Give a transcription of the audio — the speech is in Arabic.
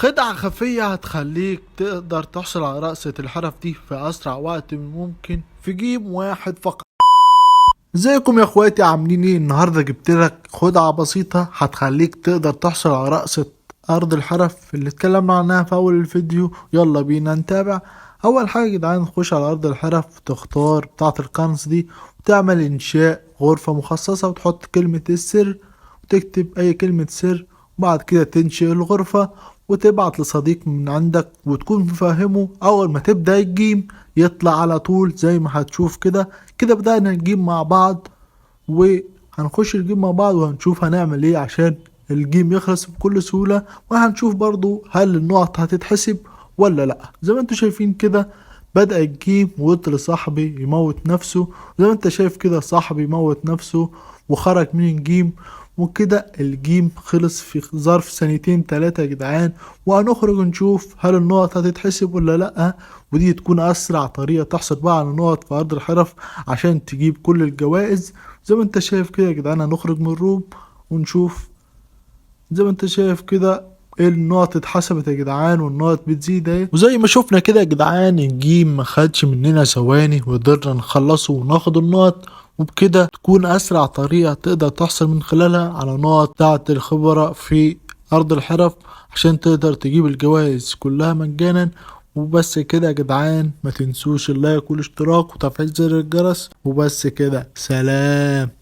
خدعة خفية هتخليك تقدر تحصل على رأسة الحرف دي في أسرع وقت ممكن في جيم واحد فقط. ازيكم يا اخواتي، عاملين ايه؟ النهاردة جبتلك خدعة بسيطة هتخليك تقدر تحصل على رأسة أرض الحرف اللي اتكلمنا عنها في أول الفيديو. يلا بينا نتابع. أول حاجة يا جدعان، تخش على أرض الحرف، تختار بتاعة القنص دي وتعمل إنشاء غرفة مخصصة وتحط كلمة السر وتكتب أي كلمة سر. وبعد كده تنشئ الغرفة وتبعت لصديق من عندك وتكون مفهمه. أول ما تبدأ الجيم يطلع على طول زي ما هتشوف كده. كده بدأنا الجيم مع بعض، وهنخش الجيم مع بعض وهنشوف هنعمل ايه عشان الجيم يخلص بكل سهولة. وهنشوف برضو هل النقط هتتحسب ولا لا. زي ما انتوا شايفين كده بدأ الجيم وقلت لصاحبي يموت نفسه. زي ما انت شايف كده صاحبي يموت نفسه وخرج من الجيم. وكده الجيم خلص في ظرف ثانيتين تلاتة يا جدعان. وهنخرج نشوف هل النقط هتتحسب ولا لأ. ودي تكون أسرع طريقة تحصل بقى على النقط في أرض الحرف عشان تجيب كل الجوائز. زي ما انت شايف كده يا جدعان هنخرج من الروم ونشوف. زي ما انت شايف كده النقط اتحسبت يا جدعان والنقط بتزيد اهي. وزي ما شفنا كده يا جدعان الجيم ما خدش مننا ثواني وقدرنا نخلصه وناخد النقط. وبكده تكون اسرع طريقة تقدر تحصل من خلالها على نقط بتاعة الخبرة في ارض الحرف عشان تقدر تجيب الجوائز كلها مجانا. وبس كده يا جدعان، ما تنسوش اللايك والاشتراك وتفعيل زر الجرس. وبس كده، سلام.